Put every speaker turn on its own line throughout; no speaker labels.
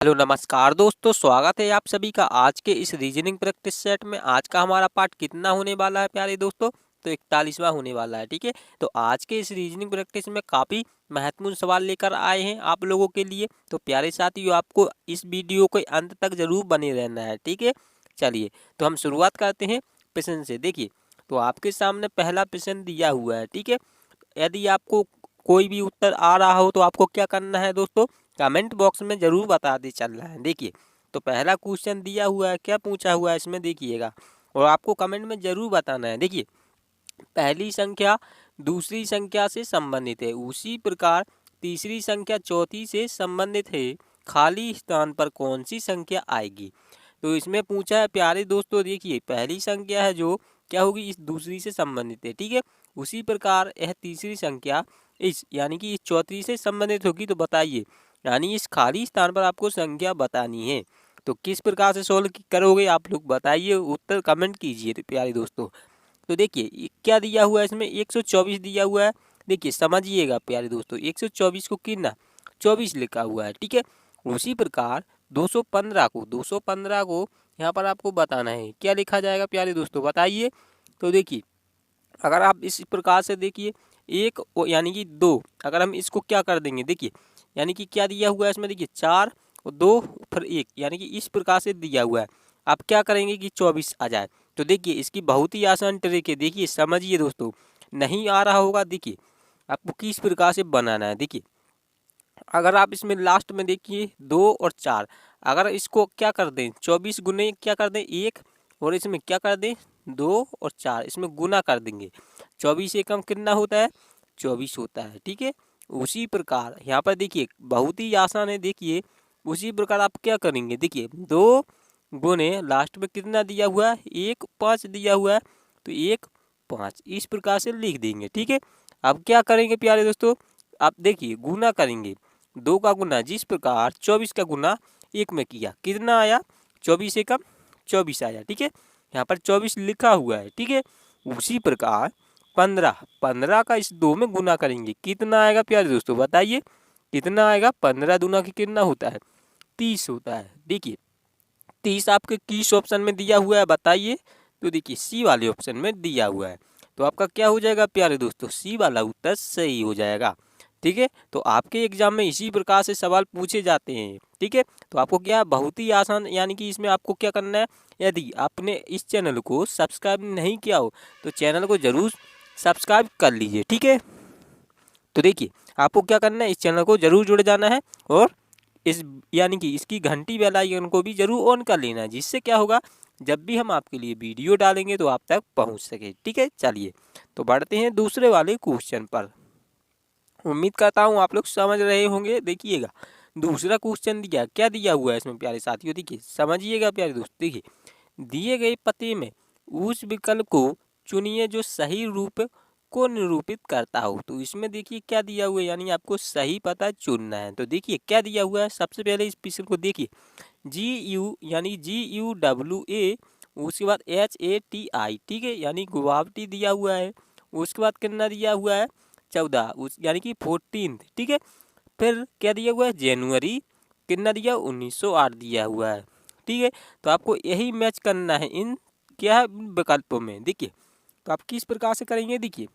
Hello नमस्कार दोस्तों, स्वागत है आप सभी का आज के इस रीजनिंग प्रैक्टिस सेट में। आज का हमारा पार्ट कितना होने वाला है प्यारे दोस्तों? तो 41वां होने वाला है। ठीक है, तो आज के इस रीजनिंग प्रैक्टिस में काफ़ी महत्वपूर्ण सवाल लेकर आए हैं आप लोगों के लिए। तो प्यारे साथियों, आपको इस वीडियो के अंत तक जरूर बने रहना है। ठीक है, चलिए तो हम शुरुआत करते हैं प्रश्न से। देखिए, तो आपके सामने पहला प्रश्न दिया हुआ है। ठीक है, यदि आपको कोई भी उत्तर आ रहा हो तो आपको क्या करना है दोस्तों? कमेंट बॉक्स में जरूर बता दे चलना है। देखिए, तो पहला क्वेश्चन दिया हुआ है, क्या पूछा हुआ है इसमें देखिएगा, और आपको कमेंट में जरूर बताना है। देखिए, पहली संख्या दूसरी संख्या से संबंधित है, उसी प्रकार तीसरी संख्या चौथी से संबंधित है, खाली स्थान पर कौन सी संख्या आएगी? तो इसमें पूछा है प्यारे दोस्तों, देखिए पहली संख्या है जो क्या होगी, इस दूसरी से संबंधित है। ठीक है, उसी प्रकार यह तीसरी संख्या इस यानी कि इस चौथी से संबंधित होगी। तो बताइए, यानी इस खाली स्थान पर आपको संख्या बतानी है। तो किस प्रकार से सोल्व करोगे आप लोग बताइए, उत्तर कमेंट कीजिए प्यारे दोस्तों। तो देखिए क्या दिया हुआ है इसमें, 124 दिया हुआ है। देखिए समझिएगा प्यारे दोस्तों, 124 को कितना 24 लिखा हुआ है। ठीक है, उसी प्रकार 215 को यहाँ पर आपको बताना है, क्या लिखा जाएगा प्यारे दोस्तों बताइए। तो देखिए, अगर आप इस प्रकार से देखिए, एक यानी कि दो, अगर हम इसको क्या कर देंगे, देखिए यानी कि क्या दिया हुआ है इसमें, देखिए 4 और 2 फिर 1, यानी कि इस प्रकार से दिया हुआ है। आप क्या करेंगे कि 24 आ जाए। तो देखिए इसकी बहुत ही आसान ट्रिक है, देखिए समझिए दोस्तों। नहीं आ रहा होगा, देखिए आपको किस प्रकार से बनाना है। देखिए, अगर आप इसमें लास्ट में देखिए 2 और 4, अगर इसको क्या कर दें 24 गुने क्या कर दें 1, और इसमें क्या कर दें 2 और 4, इसमें गुना कर देंगे। 24 एकम कितना होता है, 24 होता है। ठीक है, उसी प्रकार यहाँ पर देखिए बहुत ही आसान है। देखिए उसी प्रकार आप क्या करेंगे, देखिए 2 गुने लास्ट में कितना दिया हुआ है 1 5 दिया हुआ है, तो 1 5 इस प्रकार से लिख देंगे। ठीक है, अब क्या करेंगे प्यारे दोस्तों, आप देखिए गुना करेंगे, 2 का गुना, जिस प्रकार 24 का गुना 1 में किया कितना आया 24 एकम 24 आया। ठीक है, यहाँ पर 24 लिखा हुआ है। ठीक है, उसी प्रकार 15 का इस 2 में गुना करेंगे, कितना आएगा प्यारे दोस्तों बताइए, कितना आएगा, 15 दूना की कितना होता है 30 होता है। देखिए 30 आपके किस ऑप्शन में दिया हुआ है बताइए। तो देखिए सी वाले ऑप्शन में दिया हुआ है, तो आपका क्या हो जाएगा प्यारे दोस्तों, सी वाला उत्तर सही हो जाएगा। ठीक है, तो आपके एग्जाम में इसी प्रकार से सवाल पूछे जाते हैं। ठीक है, तो आपको क्या बहुत ही आसान, यानी कि इसमें आपको क्या करना है, यदि आपने इस चैनल को सब्सक्राइब नहीं किया हो तो चैनल को जरूर सब्सक्राइब कर लीजिए। ठीक है, तो देखिए आपको क्या करना है, इस चैनल को जरूर जुड़ जाना है, और इस यानी कि इसकी घंटी बेल आइकन को भी जरूर ऑन कर लेना है, जिससे क्या होगा, जब भी हम आपके लिए वीडियो डालेंगे तो आप तक पहुंच सके। ठीक है, चलिए तो बढ़ते हैं दूसरे वाले क्वेश्चन पर। उम्मीद करता हूं आप लोग समझ रहे होंगे। देखिएगा दूसरा क्वेश्चन दिया, क्या दिया हुआ है इसमें प्यारे साथियों, देखिए समझिएगा प्यारे दोस्त। देखिए, दिए गए पते में उस विकल्प को चुनिए जो सही रूप को निरूपित करता हो। तो इसमें देखिए क्या दिया हुआ है, यानी आपको सही पता चुनना है। तो देखिए क्या दिया हुआ है, सबसे पहले इस पिक्चर को देखिए, GUWA, उसके बाद HATI। ठीक है, यानी गुवाहाटी दिया हुआ है। उसके बाद कितना दिया हुआ है 14, उस यानी कि 14। ठीक है, फिर क्या दिया हुआ है जनवरी, कितना दिया 1908 दिया हुआ है। ठीक है, तो आपको यही मैच करना है इन क्या विकल्पों में। देखिए, तो आप किस प्रकार से करेंगे, देखिए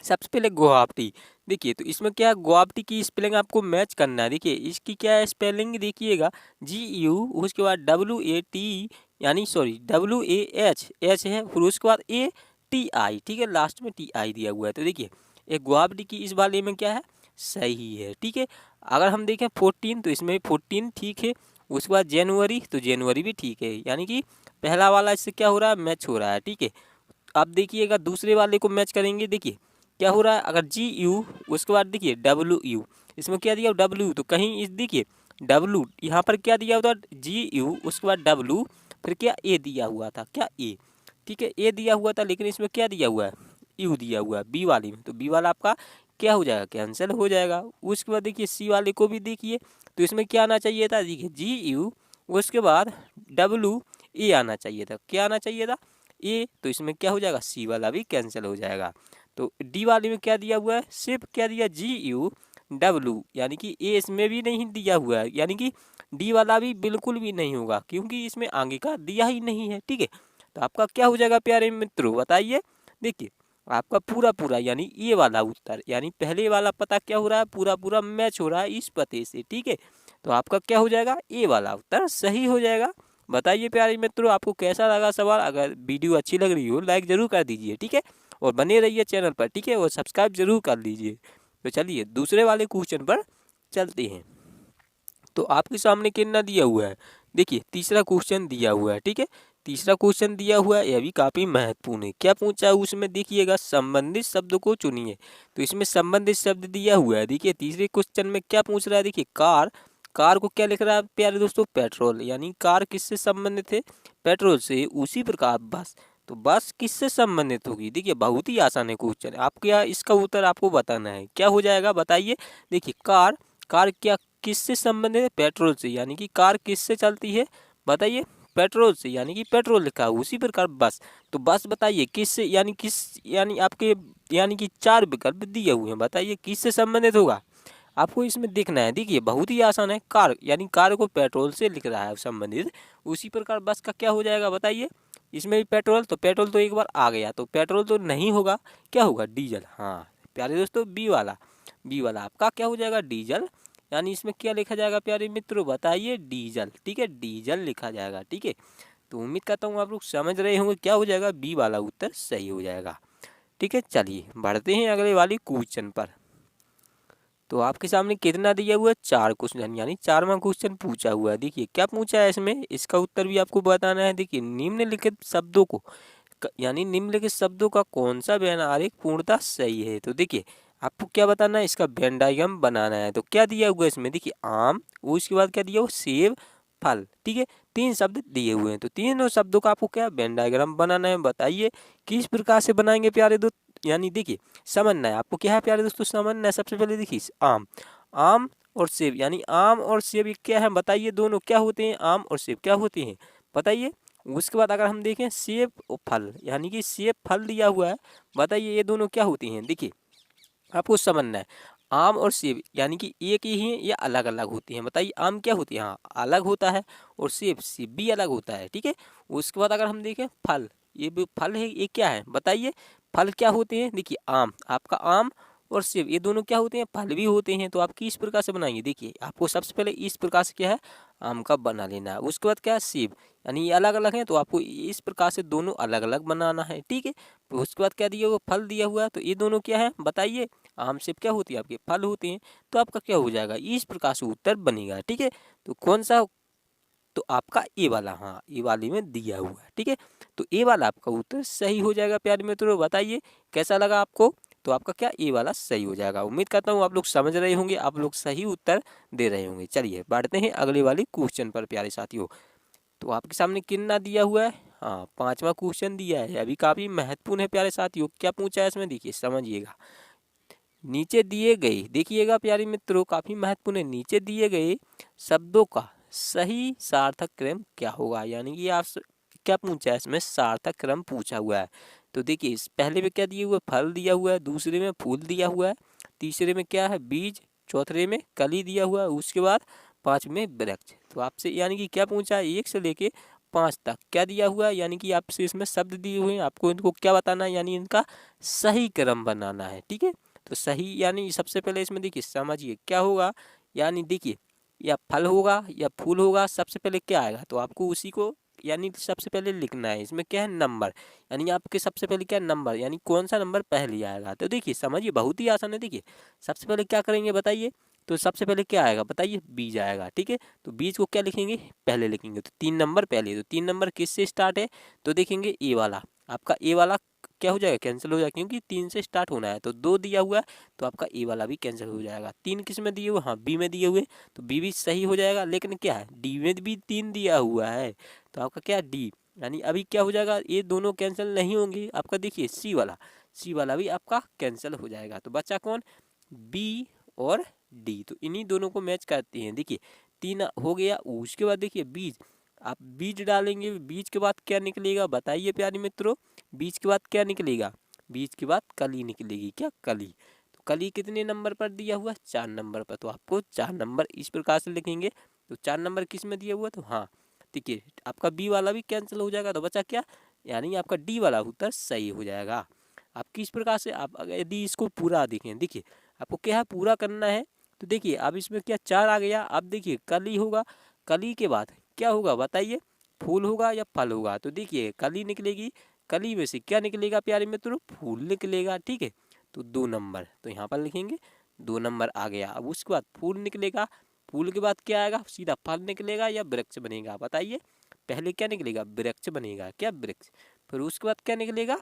सबसे पहले गुवाहाटी, देखिए तो इसमें क्या गुवाहाटी की स्पेलिंग आपको मैच करना है। देखिए इसकी क्या है स्पेलिंग, देखिएगा GU, उसके बाद WAT, यानी सॉरी WAH है, फिर उसके बाद ATI। ठीक है, लास्ट में TI दिया हुआ है। तो देखिए एक गुवाहाटी की इस वाले में क्या है सही है। ठीक है, अगर हम देखें 14 तो इसमें 14 ठीक है। उसके बाद जनवरी, तो जनवरी भी ठीक है, यानी कि पहला वाला इससे क्या हो रहा है मैच हो रहा है। ठीक है, अब देखिएगा दूसरे वाले को मैच करेंगे। देखिए क्या हो रहा है, अगर GU, उसके बाद देखिए WU, इसमें क्या दिया W, तो कहीं इस देखिए W यहाँ पर क्या दिया हुआ था GU, उसके बाद W, फिर क्या A दिया हुआ था, क्या A। ठीक है, A दिया हुआ था, लेकिन इसमें क्या दिया हुआ है U दिया हुआ है बी वाले में, तो बी वाला आपका क्या हो जाएगा कैंसिल हो जाएगा। उसके बाद देखिए सी वाले को भी देखिए, तो इसमें क्या आना चाहिए था, देखिए GU, उसके बाद WA आना चाहिए था, क्या आना चाहिए था ए, तो इसमें क्या हो जाएगा सी वाला भी कैंसिल हो जाएगा। तो डी वाले में क्या दिया हुआ है, सिर्फ क्या दिया GU, डब्लू, यानी कि ए इसमें भी नहीं दिया हुआ है, यानी कि डी वाला भी बिल्कुल भी नहीं होगा क्योंकि इसमें आगे का दिया ही नहीं है। ठीक है, तो आपका क्या हो जाएगा प्यारे मित्रों, बताइए। देखिए आपका पूरा पूरा यानी ये वाला उत्तर, यानी पहले वाला पता क्या हो रहा है, पूरा पूरा मैच हो रहा है इस पते से। ठीक है, तो आपका क्या हो जाएगा, ए वाला उत्तर सही हो जाएगा। बताइए प्यारे मित्रों, आपको कैसा लगा सवाल। अगर वीडियो अच्छी लग रही हो लाइक जरूर कर दीजिए। ठीक है, और बने रहिए चैनल पर। ठीक है, और सब्सक्राइब जरूर कर लीजिए। तो चलिए दूसरे वाले क्वेश्चन पर चलते हैं। तो आपके सामने कितना दिया हुआ है, देखिए तीसरा क्वेश्चन दिया हुआ है। ठीक है, तीसरा क्वेश्चन दिया हुआ है, यह भी काफी महत्वपूर्ण है। क्या पूछा है उसमें, देखिएगा संबंधित शब्द को चुनिए। तो इसमें संबंधित शब्द दिया हुआ है। देखिए तीसरे क्वेश्चन में क्या पूछ रहा है, देखिए कार, कार को क्या लिख रहा है प्यारे दोस्तों, पेट्रोल, यानी कार किससे संबंधित है, पेट्रोल से। उसी प्रकार बस, तो बस किससे संबंधित होगी। देखिए बहुत ही आसान है क्वेश्चन, आपके यहाँ इसका उत्तर आपको बताना है। क्या हो जाएगा बताइए। देखिए कार, कार क्या किससे संबंधित है, पेट्रोल से, यानी कि कार किससे चलती है बताइए, पेट्रोल से, यानी कि पेट्रोल लिखा है। उसी प्रकार बस, तो बस बताइए किससे, यानी किस, यानी आपके यानी कि चार विकल्प दिए हुए हैं, बताइए किससे संबंधित होगा। आपको इसमें देखना है। देखिए बहुत ही आसान है, कार, यानी कार को पेट्रोल से लिख रहा है संबंधित। उसी प्रकार बस का क्या हो जाएगा बताइए, इसमें भी पेट्रोल, तो पेट्रोल तो एक बार आ गया, तो पेट्रोल तो नहीं होगा, क्या होगा, डीजल। हाँ प्यारे दोस्तों, बी वाला, बी वाला आपका क्या हो जाएगा, डीजल, यानी इसमें क्या लिखा जाएगा प्यारे मित्रों, बताइए, डीजल। ठीक है, डीजल लिखा जाएगा। ठीक है, तो उम्मीद करता हूँ आप लोग समझ रहे होंगे, क्या हो जाएगा, बी वाला उत्तर सही हो जाएगा। ठीक है, चलिए बढ़ते हैं अगले वाली क्वेश्चन पर। तो आपके सामने कितना दिया हुआ है, चार क्वेश्चन, यानी चारवां क्वेश्चन पूछा हुआ है। देखिए क्या पूछा है इसमें, इसका उत्तर भी आपको बताना है। देखिए निम्नलिखित शब्दों को, यानी निम्नलिखित शब्दों का कौन सा व्यंजन आरेख पूर्णतः सही है। तो देखिए आपको क्या बताना है, इसका वेन डायग्राम बनाना है। तो क्या दिया हुआ है इसमें, देखिए आम, उसके बाद क्या दिया हुआ, सेब, फल। ठीक है, तीन शब्द दिए हुए हैं, तो तीनों शब्दों का आपको क्या वेन डायग्राम बनाना है। बताइए किस प्रकार से बनाएंगे प्यारे दोस्त, यानी देखिए समझना है आपको, क्या है प्यारे दोस्तों, समझना है। सबसे पहले देखिए आम, आम और सेब, यानी आम और सेब ये क्या है बताइए, दोनों क्या होते हैं, आम और सेब क्या होते हैं बताइए। उसके बाद अगर हम देखें सेब और फल, यानी कि सेब फल दिया हुआ है, बताइए ये दोनों क्या होती हैं। देखिए आपको समझना है, आम और सेब यानी कि एक ही हैं या अलग अलग होती हैं, बताइए। आम क्या होती है, हाँ अलग होता है, और सेब, सेब भी अलग होता है। ठीक है, उसके बाद अगर हम देखें फल, ये भी फल है, ये क्या है बताइए, फल क्या होते हैं। देखिए आम, आपका आम और सेब ये दोनों क्या होते हैं, फल भी होते हैं। तो आप किस प्रकार से बनाएंगे, देखिए आपको सबसे पहले इस प्रकार से क्या है, आम का बना लेना है। उसके बाद क्या है, सेब, यानी ये अलग अलग हैं, तो आपको इस प्रकार से दोनों अलग अलग बनाना है। ठीक है, तो उसके बाद क्या दिया हुआ, फल दिया हुआ है, तो ये दोनों क्या है बताइए, आम सेब क्या होती है, आपके फल होते हैं। तो आपका क्या हो जाएगा, इस प्रकार से उत्तर बनेगा। ठीक है, तो कौन सा, तो आपका ए वाला, हाँ ए वाले में दिया हुआ है। ठीक है, तो ए वाला आपका उत्तर सही हो जाएगा प्यारे मित्रों। बताइए कैसा लगा आपको, तो आपका क्या ए वाला सही हो जाएगा। उम्मीद करता हूँ आप लोग समझ रहे होंगे, आप लोग सही उत्तर दे रहे होंगे। चलिए बढ़ते हैं अगले वाले क्वेश्चन पर प्यारे साथियों। तो आपके सामने कितना दिया हुआ है, हाँ पांचवा क्वेश्चन दिया है, अभी काफी महत्वपूर्ण है प्यारे साथियों। क्या पूछा है इसमें, देखिए समझिएगा। नीचे दिए गए, देखिएगा प्यारे मित्रों काफी महत्वपूर्ण है, नीचे दिए गए शब्दों का सही सार्थक क्रम क्या होगा, यानी कि आप क्या पूछा है इसमें, सार्थक क्रम पूछा हुआ है। तो देखिए इस पहले में क्या दिया हुआ है, फल दिया हुआ है, दूसरे में फूल दिया हुआ है, तीसरे में क्या है, बीज, चौथे में कली दिया हुआ है, उसके बाद पांचवें में वृक्ष। तो आपसे यानी कि क्या पूछा है, एक से लेके पांच तक क्या दिया हुआ है, यानी कि आपसे इसमें शब्द दिए हुए हैं, आपको इनको क्या बताना है, यानी इनका सही क्रम बनाना है। ठीक है, तो सही यानी सबसे पहले इसमें देखिए समझिए क्या होगा, यानी देखिए या फल होगा या फूल होगा, सबसे पहले क्या आएगा, तो आपको उसी को यानी सबसे पहले लिखना है। इसमें क्या है, नंबर, यानी आपके सबसे पहले क्या नंबर, यानी कौन सा नंबर पहले आएगा। तो देखिए समझिए बहुत ही आसान है। देखिए सबसे पहले क्या करेंगे बताइए, तो सबसे पहले क्या आएगा बताइए, बीज आएगा। ठीक है, तो बीज को क्या लिखेंगे, पहले लिखेंगे, तो 3 नंबर पहले, तो 3 नंबर किससे स्टार्ट है, तो देखेंगे ए वाला, आपका ए वाला क्या हो जाएगा, कैंसिल हो जाएगा, क्योंकि 3 से स्टार्ट होना है। तो 2 दिया हुआ है, तो आपका ए वाला भी कैंसिल हो जाएगा। 3 किस में दिए हुए, हाँ बी में दिए हुए, तो बी भी सही हो जाएगा। लेकिन क्या है, डी में भी 3 दिया हुआ है, तो आपका क्या डी, यानी अभी क्या हो जाएगा, ये दोनों कैंसिल नहीं होंगे। आपका देखिए सी वाला, सी वाला भी आपका कैंसिल हो जाएगा। तो बचा कौन, बी और डी, तो इन्हीं दोनों को मैच करते हैं। देखिए 3 हो गया, उसके बाद देखिए बीज, आप बीज डालेंगे, बीज के बाद क्या निकलेगा बताइए प्यारे मित्रों, बीज के बाद क्या निकलेगा, बीज के बाद कली निकलेगी, क्या कली। तो कली कितने नंबर पर दिया हुआ है? 4 नंबर पर। तो आपको 4 नंबर इस प्रकार से लिखेंगे। तो 4 नंबर किस में दिया हुआ? तो हाँ देखिए आपका बी वाला भी कैंसिल हो जाएगा, तो बचा क्या? यानी आपका डी वाला उत्तर सही हो जाएगा। आप किस प्रकार से आप यदि इसको पूरा देखें, देखिए आपको क्या है पूरा करना है। तो देखिए अब इसमें क्या 4 आ गया। अब देखिए कली होगा, कली के बाद क्या होगा बताइए? फूल होगा या फल होगा? तो देखिए कली निकलेगी, कली में से क्या निकलेगा प्यारे मित्रों? फूल निकलेगा। ठीक है, तो 2 नंबर तो यहाँ पर लिखेंगे 2 नंबर आ गया। अब उसके बाद फूल निकलेगा, फूल के बाद क्या आएगा? सीधा फल निकलेगा या वृक्ष बनेगा? बताइए पहले क्या निकलेगा? वृक्ष बनेगा। क्या वृक्ष? फिर उसके बाद क्या निकलेगा?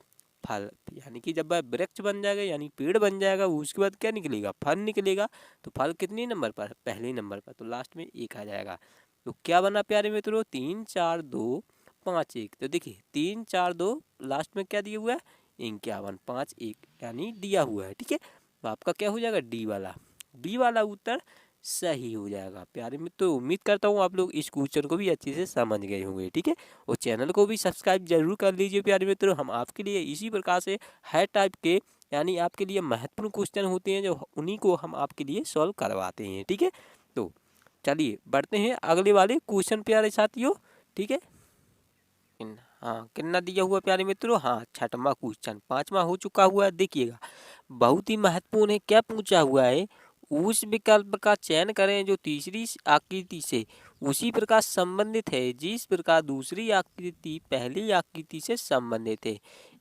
फल। यानी कि जब वह वृक्ष बन जाएगा यानी पेड़ बन जाएगा, उसके बाद क्या निकलेगा? फल निकलेगा। तो फल कितने नंबर पर? पहले नंबर पर। तो लास्ट में 1 आ जाएगा। तो क्या बना प्यारे मित्रों? 3 4 2 5 1। तो देखिए 3 4 2 लास्ट में क्या दिया हुआ है? 51 5 1 यानी दिया हुआ है। ठीक है, तो आपका क्या हो जाएगा? डी वाला उत्तर सही हो जाएगा। प्यारे मित्रों उम्मीद करता हूँ आप लोग इस क्वेश्चन को भी अच्छे से समझ गए होंगे। ठीक है, और चैनल को भी सब्सक्राइब जरूर कर लीजिए प्यारे मित्रों। हम आपके लिए इसी प्रकार से हर टाइप के यानी आपके लिए महत्वपूर्ण क्वेश्चन होते हैं जो उन्हीं को हम आपके लिए सॉल्व करवाते हैं। ठीक है, तो चलिए बढ़ते हैं अगले वाले क्वेश्चन प्यारे साथियों। ठीक है, हाँ कितना दिया हुआ प्यारे मित्रों? हाँ 6वां क्वेश्चन, 5वां हो चुका हुआ है। देखिएगा बहुत ही महत्वपूर्ण है। क्या पूछा हुआ है? उस विकल्प का चयन करें जो तीसरी आकृति से उसी प्रकार संबंधित है जिस प्रकार दूसरी आकृति पहली आकृति से संबंधित है।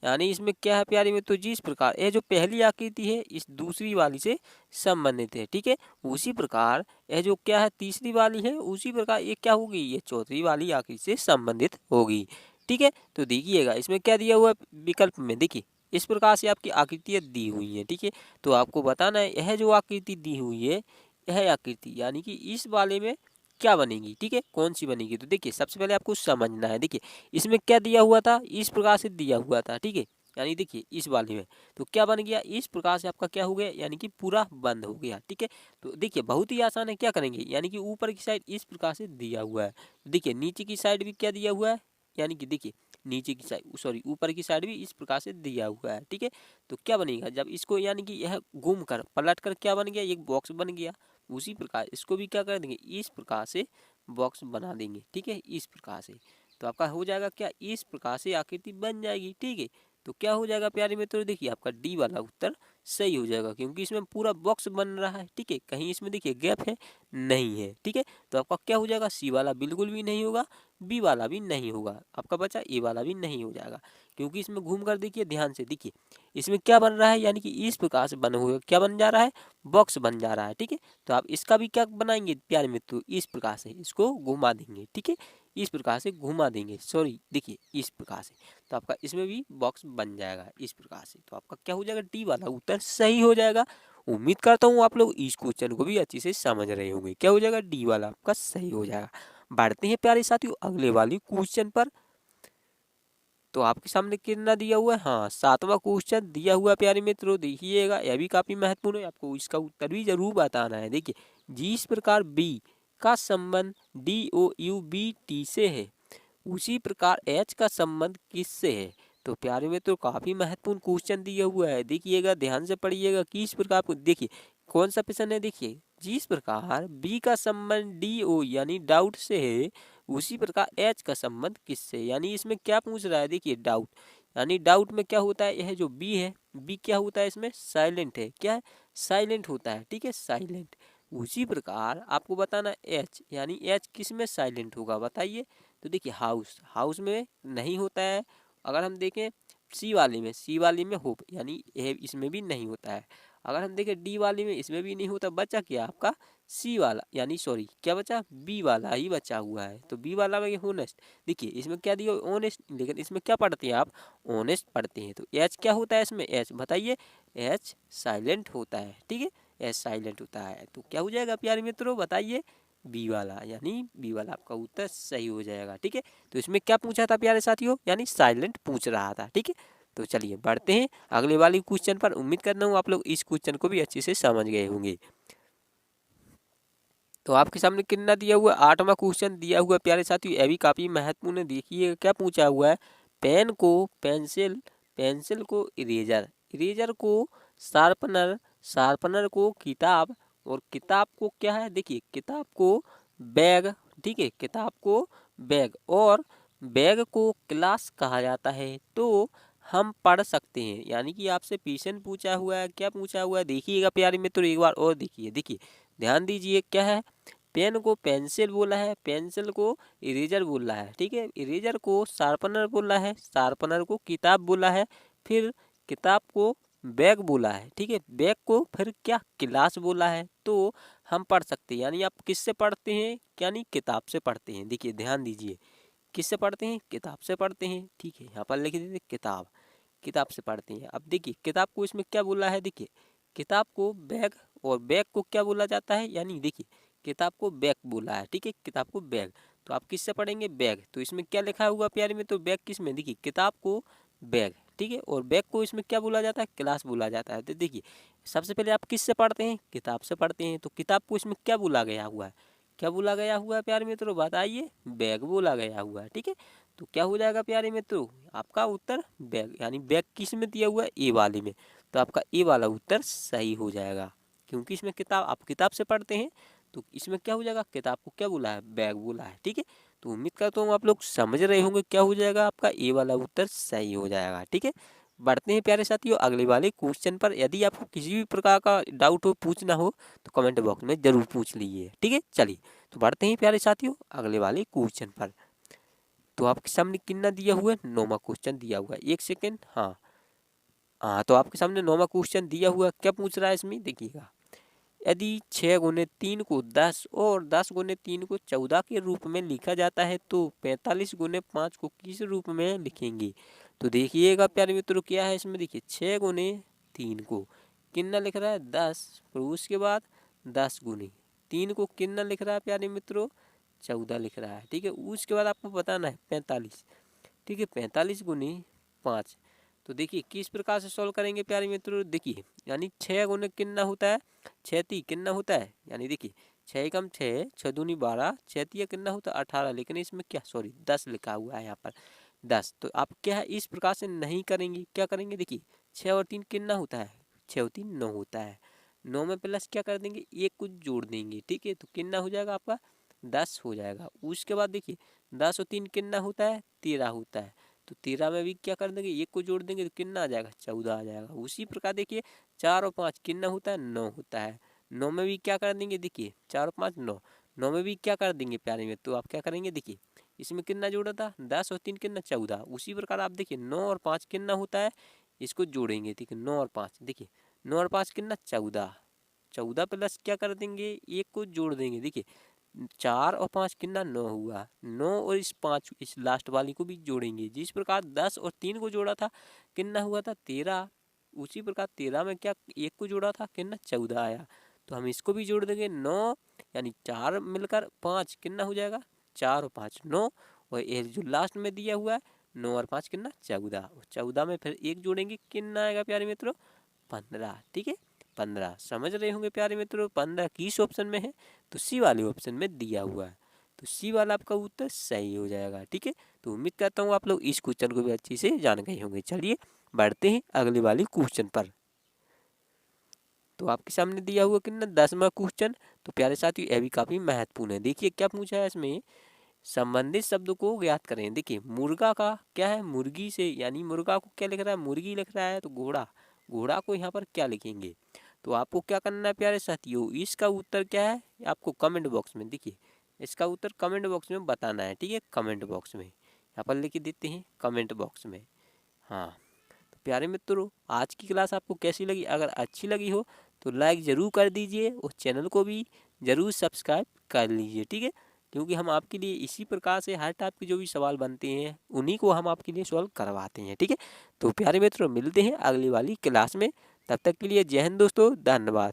यानी इसमें क्या है प्यारे मित्रों? जिस प्रकार यह जो पहली आकृति है इस दूसरी वाली से संबंधित है। ठीक है, उसी प्रकार यह जो क्या है तीसरी वाली है उसी प्रकार ये क्या होगी? ये चौथी वाली आकृति से संबंधित होगी। ठीक है, तो देखिएगा इसमें क्या दिया हुआ है विकल्प में? देखिए इस प्रकार से आपकी आकृतियाँ दी हुई हैं। ठीक है, तो आपको बताना है यह जो आकृति दी हुई है यह आकृति यानी कि इस वाले में क्या बनेगी। ठीक है, कौन सी बनेगी? तो देखिए सबसे पहले आपको समझना है। देखिए इसमें क्या दिया हुआ था? इस प्रकार से दिया हुआ था। ठीक है, यानी देखिए इस वाले में तो क्या बन गया? इस प्रकार से आपका क्या हो गया? यानी कि पूरा बंद हो गया। ठीक है, तो देखिए बहुत ही आसान है। क्या करेंगे? यानी कि ऊपर की साइड इस प्रकार से दिया हुआ है, देखिए नीचे की साइड भी क्या दिया हुआ है? यानी कि देखिए नीचे की साइड सॉरी ऊपर की साइड भी इस प्रकार से दिया हुआ है। ठीक है, तो क्या बनेगा जब इसको यानी कि यह घूम कर पलट कर क्या बन गया? एक बॉक्स बन गया। उसी प्रकार इसको भी क्या कर देंगे? इस प्रकार से बॉक्स बना देंगे। ठीक है, इस प्रकार से तो आपका हो जाएगा क्या? इस प्रकार से आकृति बन जाएगी। ठीक है, तो क्या हो जाएगा प्यारे मित्रों? देखिए आपका डी वाला उत्तर सही हो जाएगा क्योंकि इसमें पूरा बॉक्स बन रहा है। ठीक है, कहीं इसमें देखिए गैप है नहीं है। ठीक है, तो आपका क्या हो जाएगा? सी वाला बिल्कुल भी नहीं होगा, बी वाला भी नहीं होगा, आपका बचा ए वाला भी नहीं हो जाएगा क्योंकि इसमें घूम कर देखिए ध्यान से देखिए इसमें क्या बन रहा है? यानी कि इस प्रकार से बना हुआ क्या बन जा रहा है? बॉक्स बन जा रहा है। ठीक है, तो आप इसका भी क्या बनाएंगे प्यारे मित्रों? इस प्रकार से इसको घुमा देंगे। ठीक है, इस प्रकार से घुमा देंगे, सॉरी देखिए इस प्रकार से, तो आपका इसमें भी बॉक्स बन जाएगा इस प्रकार से। तो आपका क्या हो जाएगा? डी वाला उत्तर सही हो जाएगा। उम्मीद करता हूँ आप लोग इस क्वेश्चन को भी अच्छे से समझ रहे होंगे। क्या हो जाएगा? डी वाला आपका सही हो जाएगा। बढ़ते हैं प्यारे साथियों अगले वाली क्वेश्चन पर। तो आपके सामने कितना दिया हुआ है? हाँ 7वां क्वेश्चन दिया हुआ है प्यारे मित्रों। देखिएगा यह भी काफी महत्वपूर्ण है, आपको इसका उत्तर भी जरूर बताना है। देखिए जिस प्रकार बी का संबंध D O U B T से है उसी प्रकार एच का संबंध किससे है? तो प्यारे मित्रों काफी महत्वपूर्ण क्वेश्चन दिया हुआ है। देखिएगा ध्यान से पढ़िएगा कि इस प्रकार को देखिए कौन सा प्रश्न है। देखिए जिस प्रकार बी का संबंध डी ओ यानी डाउट से है उसी प्रकार एच का संबंध किससे? यानी इसमें क्या पूछ रहा है? देखिए डाउट यानी डाउट में क्या होता है? यह जो बी है बी क्या होता है? इसमें साइलेंट है। क्या है? साइलेंट होता है। ठीक है, साइलेंट। उसी प्रकार आपको बताना एच यानी एच किस में साइलेंट होगा बताइए? तो देखिए हाउस में नहीं होता है। अगर हम देखें सी वाली में होप यानी इसमें भी नहीं होता है। अगर हम देखें डी वाली में इसमें भी नहीं होता। बचा क्या आपका? सी वाला यानी सॉरी क्या बचा? बी वाला ही बचा हुआ है। तो बी वाला में होनेस्ट, देखिए इसमें क्या दिया? ऑनेस्ट, लेकिन इसमें क्या पढ़ते हैं आप? ऑनेस्ट पढ़ते हैं। तो एच क्या होता है इसमें? एच बताइए? एच साइलेंट होता है। ठीक है, एच साइलेंट होता है। तो क्या हो जाएगा प्यारे मित्रों बताइए? बी वाला, यानी बी वाला आपका उत्तर सही हो जाएगा। ठीक है, तो इसमें क्या पूछा था प्यारे साथियों? यानी साइलेंट पूछ रहा था। ठीक है, तो चलिए बढ़ते हैं अगले वाली क्वेश्चन पर। उम्मीद करता हूँ आप लोग इस क्वेश्चन को भी अच्छे से समझ गए होंगे। तो आपके सामने कितना दिया हुआ? 8वां क्वेश्चन दिया हुआ प्यारे साथियों। यह भी काफी महत्वपूर्ण है। देखिए क्या पूछा हुआ है? पेन को पेंसिल, पेंसिल को इरेजर, इरेजर को शार्पनर, शार्पनर को किताब, और किताब को क्या है, देखिए किताब को बैग, ठीक है, किताब को बैग, और बैग को क्लास कहा जाता है। तो हम पढ़ सकते हैं, यानी कि आपसे क्वेश्चन पूछा हुआ है, क्या पूछा हुआ है देखिएगा प्यारे मित्र, एक बार और देखिए, देखिए ध्यान दीजिए, क्या है, पेन को पेंसिल बोला है, पेंसिल को इरेजर बोला है, ठीक है, इरेजर को शार्पनर बोला है, शार्पनर को किताब बोला है, फिर किताब को बैग बोला है, ठीक है, बैग को फिर क्या क्लास बोला है। तो हम पढ़ सकते हैं, यानी आप किससे पढ़ते हैं, यानी किताब से पढ़ते हैं। देखिए ध्यान दीजिए, किससे पढ़ते हैं, किताब से पढ़ते हैं, ठीक है, यहाँ पर लिख दीजिए किताब, किताब से पढ़ते हैं। अब देखिए किताब को इसमें क्या बोला है, देखिए किताब को बैग, और बैग को क्या बोला जाता है, यानी देखिए किताब को बैग बोला है, ठीक है, किताब को बैग। तो आप किससे पढ़ेंगे, बैग। तो इसमें क्या लिखा हुआ प्यारे में, तो बैग किस में, देखिए किताब को बैग, ठीक है, और बैग को इसमें क्या बोला जाता है, क्लास बोला जाता है। तो देखिए सबसे पहले आप किससे पढ़ते हैं, किताब से पढ़ते हैं। तो किताब को इसमें क्या बोला गया हुआ है, क्या बोला गया हुआ है प्यारे मित्रों, बताइए, बैग बोला गया हुआ है, ठीक है। तो क्या हो जाएगा प्यारे मित्रों, आपका उत्तर बैग, यानी बैग किस में दिया हुआ है, ए वाले में। तो आपका ए वाला उत्तर सही हो जाएगा, क्योंकि इसमें किताब, आप किताब से पढ़ते हैं, तो इसमें क्या हो जाएगा, किताब को क्या बोला है, बैग बोला है, ठीक है। तो उम्मीद करता हूँ आप लोग समझ रहे होंगे, क्या हो जाएगा, आपका ए वाला उत्तर सही हो जाएगा, ठीक है। बढ़ते हैं प्यारे साथियों अगले वाले क्वेश्चन पर। यदि आपको किसी भी प्रकार का डाउट हो, पूछना हो, तो कमेंट बॉक्स में जरूर पूछ लीजिए, ठीक है। चलिए तो बढ़ते हैं प्यारे साथियों अगले वाले क्वेश्चन पर। तो आपके सामने कितना दिया हुआ है, 9वां क्वेश्चन दिया हुआ है, एक सेकेंड, हाँ हाँ, तो आपके सामने 9वां क्वेश्चन दिया हुआ है। क्या पूछ रहा है इसमें, देखिएगा, यदि 6 गुने 3 को 10 और 10 गुने 3 को 14 के रूप में लिखा जाता है, तो 45 गुने 5 को किस रूप में लिखेंगे। तो देखिएगा प्यारे मित्रों, क्या है इसमें, देखिए 6 गुने 3 को कितना लिख रहा है, 10, फिर उसके बाद 10 गुने 3 को कितना लिख रहा है प्यारे मित्रों, 14 लिख रहा है, ठीक है। उसके बाद आपको बताना है 45, ठीक है, 45 गुनी 5। तो देखिए किस प्रकार से सॉल्व करेंगे प्यारे मित्रों, देखिए यानी 6 गुने कितना होता है, 6 ती कितना होता है, यानी देखिए 6 एकम 6, 6 दूनी 12, 6 तिया कितना होता है 18, लेकिन इसमें क्या, सॉरी 10 लिखा हुआ है यहाँ पर 10। तो आप क्या है इस प्रकार से नहीं करेंगे, क्या करेंगे, देखिए 6 और 3 कितना होता है, 6 और 3 9 होता है, 9 में प्लस क्या कर देंगे, एक कुछ जोड़ देंगे, ठीक है। तो कितना हो जाएगा आपका 10 हो जाएगा। उसके बाद देखिए 10 और 3 कितना होता है, 13 होता है। तो 13 में भी क्या कर देंगे, एक को जोड़ देंगे, तो कितना आ जाएगा, 14 आ जाएगा। उसी प्रकार देखिए 4 और 5 कितना होता है, 9 होता है। 9 में भी क्या कर देंगे, देखिए 4 और 5 9, 9 में भी क्या कर देंगे प्यारे में, तो आप क्या करेंगे, देखिए इसमें कितना जोड़ा था, 10 और 3 कितना 14। उसी प्रकार आप देखिए 9 और 5 कितना होता है, इसको जोड़ेंगे, ठीक है, 9 और 5, देखिए 9 और 5 कितना 14, 14 प्लस क्या कर देंगे, एक को जोड़ देंगे, देखिए 4 और 5 कितना 9 हुआ, 9 और इस 5 इस लास्ट वाली को भी जोड़ेंगे। जिस प्रकार 10 और 3 को जोड़ा था कितना हुआ था 13, उसी प्रकार 13 में क्या एक को जोड़ा था कितना 14 आया। तो हम इसको भी जोड़ देंगे 9, यानी 4 मिलकर 5 कितना हो जाएगा, 4 और 5 9, और ये जो लास्ट में दिया हुआ है 9 और 5 कितना 14, 14 में फिर एक जोड़ेंगे कितना आएगा प्यारे मित्रों 15, ठीक है 15। समझ रहे होंगे प्यारे मित्रों 15 किस ऑप्शन में है, तो सी वाले ऑप्शन में दिया हुआ है। तो सी वाला आपका उत्तर सही हो जाएगा, ठीक है। तो उम्मीद करता हूँ आप लोग इस क्वेश्चन को भी अच्छी से जान गए होंगे। चलिए बढ़ते हैं अगले वाले क्वेश्चन पर। तो आपके सामने दिया हुआ कितना 10वां क्वेश्चन। तो प्यारे साथियों यह भी काफी महत्वपूर्ण है। देखिए क्या पूछा है इसमें, संबंधित शब्द को ज्ञात करें। देखिए मुर्गा का क्या है, मुर्गी से, यानी मुर्गा को क्या लिख रहा है, मुर्गी लिख रहा है, तो घोड़ा, घोड़ा को यहाँ पर क्या लिखेंगे। तो आपको क्या करना है प्यारे साथियों, इसका उत्तर क्या है आपको कमेंट बॉक्स में, देखिए इसका उत्तर कमेंट बॉक्स में बताना है, ठीक है। कमेंट बॉक्स में यहाँ पर लिख देते हैं कमेंट बॉक्स में। हाँ तो प्यारे मित्रों आज की क्लास आपको कैसी लगी, अगर अच्छी लगी हो तो लाइक ज़रूर कर दीजिए और चैनल को भी ज़रूर सब्सक्राइब कर लीजिए, ठीक है। क्योंकि हम आपके लिए इसी प्रकार से हर टाइप के जो भी सवाल बनते हैं उन्हीं को हम आपके लिए सॉल्व करवाते हैं, ठीक है। तो प्यारे मित्रों मिलते हैं अगली वाली क्लास में, तब तक के लिए जय हिंद दोस्तों, धन्यवाद।